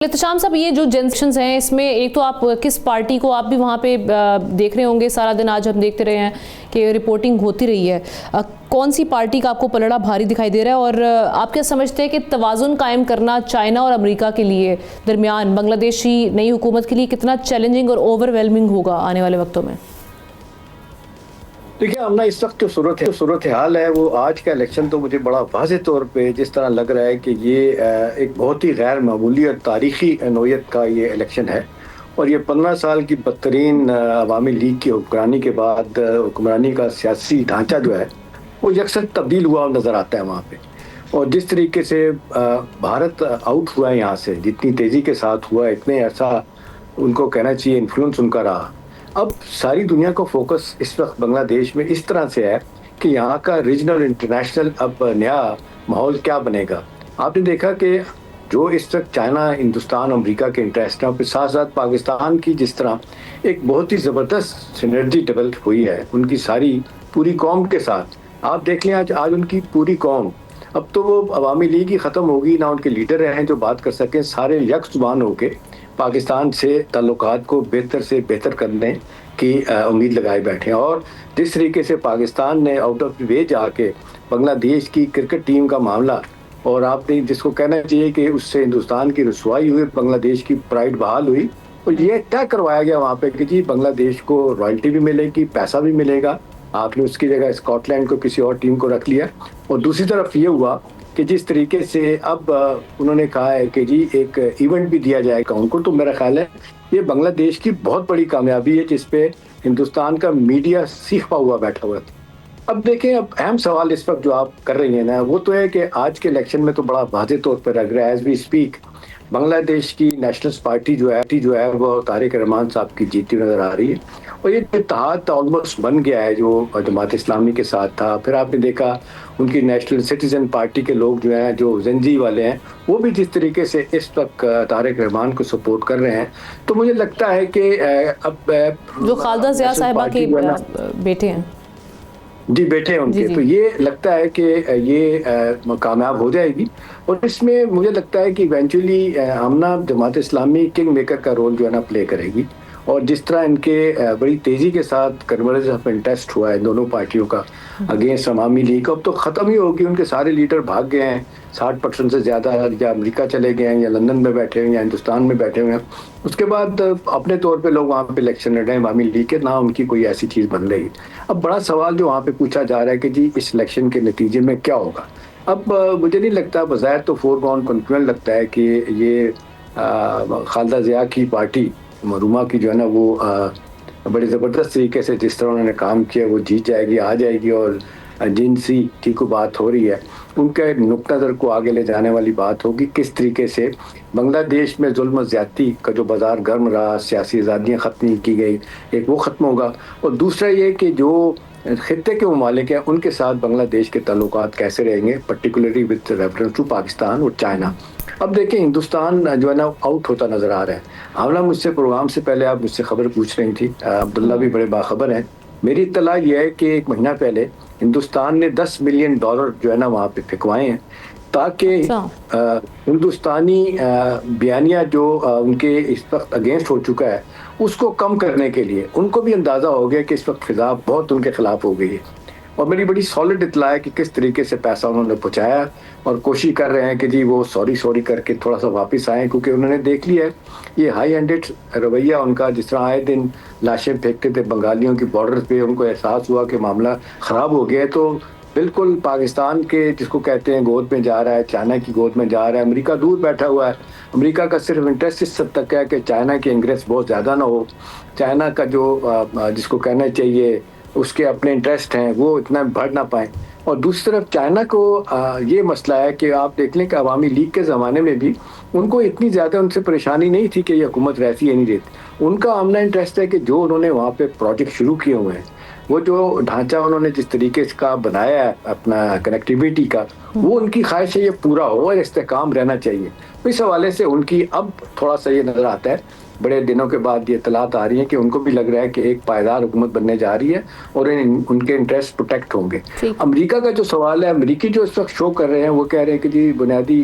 احتشام صاحب، یہ جو جنریشنز ہیں اس میں ایک تو آپ کس پارٹی کو آپ بھی وہاں پہ دیکھ رہے ہوں گے سارا دن، آج ہم دیکھتے رہے ہیں کہ رپورٹنگ ہوتی رہی ہے، کون سی پارٹی کا آپ کو پلڑا بھاری دکھائی دے رہا ہے اور آپ کیا سمجھتے ہیں کہ توازن قائم کرنا چائنا اور امریکہ کے لیے درمیان بنگلہ دیشی نئی حکومت کے لیے کتنا چیلنجنگ اور اوور ویلمنگ ہوگا آنے والے وقتوں میں؟ دیکھیے ہم اس وقت جو صورتحال ہے وہ آج کا الیکشن تو مجھے بڑا واضح طور پہ جس طرح لگ رہا ہے کہ یہ ایک بہت ہی غیر معمولی اور تاریخی نوعیت کا یہ الیکشن ہے، اور یہ 15 سال کی بدترین عوامی لیگ کی حکمرانی کے بعد حکمرانی کا سیاسی ڈھانچہ جو ہے وہ یکسر تبدیل ہوا نظر آتا ہے وہاں پہ. اور جس طریقے سے بھارت آؤٹ ہوا ہے یہاں سے، جتنی تیزی کے ساتھ ہوا، اتنے ایسا ان کو کہنا چاہیے انفلوئنس ان کا رہا. اب ساری دنیا کو فوکس اس وقت بنگلہ دیش میں اس طرح سے ہے کہ یہاں کا ریجنل انٹرنیشنل اب نیا ماحول کیا بنے گا. آپ نے دیکھا کہ جو اس وقت چائنا، ہندوستان، امریکہ کے انٹرسٹ ہیں، پھر ساتھ ساتھ پاکستان کی جس طرح ایک بہت ہی زبردست سینرجی ڈیولپ ہوئی ہے ان کی ساری پوری قوم کے ساتھ. آپ دیکھ لیں آج ان کی پوری قوم، اب تو وہ عوامی لیگ ہی ختم ہوگی، نہ ان کے لیڈر ہیں جو بات کر سکیں، سارے یک زبان ہو کے پاکستان سے تعلقات کو بہتر سے بہتر کرنے کی امید لگائے بیٹھے ہیں. اور جس طریقے سے پاکستان نے آؤٹ آف دی وے جا کے بنگلہ دیش کی کرکٹ ٹیم کا معاملہ، اور آپ نے جس کو کہنا چاہیے کہ اس سے ہندوستان کی رسوائی ہوئی، بنگلہ دیش کی پرائیڈ بحال ہوئی، اور یہ طے کروایا گیا وہاں پہ کہ جی بنگلہ دیش کو رائلٹی بھی ملے گی، پیسہ بھی ملے گا. آپ نے اس کی جگہ اسکاٹ لینڈ کو کسی اور ٹیم کو رکھ لیا. اور دوسری طرف یہ ہوا کہ جس طریقے سے اب انہوں نے کہا ہے کہ جی ایک ایونٹ بھی دیا جائے گا ان کو، تو میرا خیال ہے یہ بنگلہ دیش کی بہت بڑی کامیابی ہے جس پہ ہندوستان کا میڈیا سیکھا ہوا بیٹھا ہوا تھا. اب دیکھیں، اب اہم سوال اس وقت جو آپ کر رہی ہیں نا، وہ تو ہے کہ آج کے الیکشن میں تو بڑا واضح طور پر لگ رہا ہے ایز وی اسپیک بنگلہ دیش کی نیشنلز پارٹی جو ہے وہ طارق رحمان صاحب کی جیتی نظر آ رہی ہے. اور یہ اتحاد آلموسٹ بن گیا ہے جو جماعت اسلامی کے ساتھ تھا. پھر آپ نے دیکھا ان کی نیشنل سٹیزن پارٹی کے لوگ جو ہیں، جو زنجی والے ہیں، وہ بھی جس طریقے سے اس وقت طارق رحمان کو سپورٹ کر رہے ہیں. تو مجھے لگتا ہے کہ اب جو خالدہ ضیاء صاحبہ کے بیٹے ہیں، جی بیٹے ہیں ان کے، تو یہ لگتا ہے کہ یہ کامیاب ہو جائے گی. اور اس میں مجھے لگتا ہے کہ eventually Humna Jamaat Islami king maker کا رول جو ہے نا پلے کرے گی. اور جس طرح ان کے بڑی تیزی کے ساتھ کنورجنس آف انٹرسٹ ہوا ہے دونوں پارٹیوں کا اگینسٹ عوامی لیگ، اب تو ختم ہی ہوگی. ان کے سارے لیڈر بھاگ گئے ہیں، 60% سے زیادہ یا امریکہ چلے گئے ہیں، یا لندن میں بیٹھے ہوئے ہیں، یا ہندوستان میں بیٹھے ہوئے ہیں. اس کے بعد اپنے طور پہ لوگ وہاں پہ الیکشن لڑ رہے ہیں عوامی لیگ کے، نہ ان کی کوئی ایسی چیز بن رہی. اب بڑا سوال جو وہاں پہ پوچھا جا رہا ہے کہ جی اس الیکشن کے نتیجے میں کیا ہوگا. اب مجھے نہیں لگتا، بظاہر تو فور گراؤنڈ کنفیڈنٹ لگتا ہے کہ یہ خالدہ ضیاء کی پارٹی مرحومہ کی جو ہے نا وہ بڑے زبردست طریقے سے جس طرح انہوں نے کام کیا وہ جیت جائے گی، آ جائے گی. اور جن سی کی کو بات ہو رہی ہے ان کے نقطہ نظر کو آگے لے جانے والی بات ہوگی، کس طریقے سے بنگلہ دیش میں ظلم و زیادتی کا جو بازار گرم رہا، سیاسی آزادیاں ختم نہیں کی گئی، ایک وہ ختم ہوگا. اور دوسرا یہ کہ جو خطے کے ممالک ہیں ان کے ساتھ بنگلہ دیش کے تعلقات کیسے رہیں گے، particularly with reference to Pakistan اور چائنا. اب دیکھیں ہندوستان جو ہے نا آؤٹ ہوتا نظر آ رہا ہے. حاملہ مجھ سے پروگرام سے پہلے آپ مجھ سے خبر پوچھ رہی تھی، عبداللہ بھی بڑے باخبر ہیں. میری اطلاع یہ ہے کہ 1 مہینہ پہلے ہندوستان نے $10 ملین جو ہے نا وہاں پہ پھینکوائے ہیں تاکہ ہندوستانی بیانیہ جو ان کے اس وقت اگینسٹ ہو چکا ہے اس کو کم کرنے کے لیے. ان کو بھی اندازہ ہو گیا کہ اس وقت فضا بہت ان کے خلاف ہو گئی ہے. اور میری بڑی سالڈ اطلاع ہے کہ کس طریقے سے پیسہ انہوں نے پہنچایا، اور کوشش کر رہے ہیں کہ جی وہ سوری کر کے تھوڑا سا واپس آئیں، کیونکہ انہوں نے دیکھ لیا ہے یہ ہائی ہینڈڈ رویہ ان کا. جس طرح آئے دن لاشیں پھینکتے تھے بنگالیوں کی بارڈر پہ، ان کو احساس ہوا کہ معاملہ خراب ہو گیا ہے تو بالکل پاکستان کے جس کو کہتے ہیں گود میں جا رہا ہے، چائنا کی گود میں جا رہا ہے. امریکہ دور بیٹھا ہوا ہے، امریکہ کا صرف انٹرسٹ اس حد تک ہے کہ چائنا کے انگریس بہت زیادہ نہ ہو، چائنا کا جو جس کو کہنا چاہیے اس کے اپنے انٹرسٹ ہیں وہ اتنا بڑھ نہ پائیں. اور دوسری طرف چائنا کو یہ مسئلہ ہے کہ آپ دیکھ لیں کہ عوامی لیگ کے زمانے میں بھی ان کو اتنی زیادہ ان سے پریشانی نہیں تھی کہ یہ حکومت ویسی ہے نہیں رہتی. ان کا آمنا انٹرسٹ ہے کہ جو انہوں نے وہاں پہ پروجیکٹ شروع کیے ہوئے ہیں، وہ جو ڈھانچہ انہوں نے جس طریقے کا بنایا ہے اپنا کنیکٹیویٹی کا، وہ ان کی خواہش ہے یہ پورا ہو اور استحکام رہنا چاہیے. اس حوالے سے ان کی اب تھوڑا سا یہ نظر آتا ہے بڑے دنوں کے بعد یہ اطلاعات آ رہی ہیں کہ ان کو بھی لگ رہا ہے کہ ایک پائیدار حکومت بننے جا رہی ہے اور ان کے انٹرسٹ پروٹیکٹ ہوں گے. امریکہ کا جو سوال ہے، امریکی جو اس وقت شو کر رہے ہیں وہ کہہ رہے ہیں کہ جی بنیادی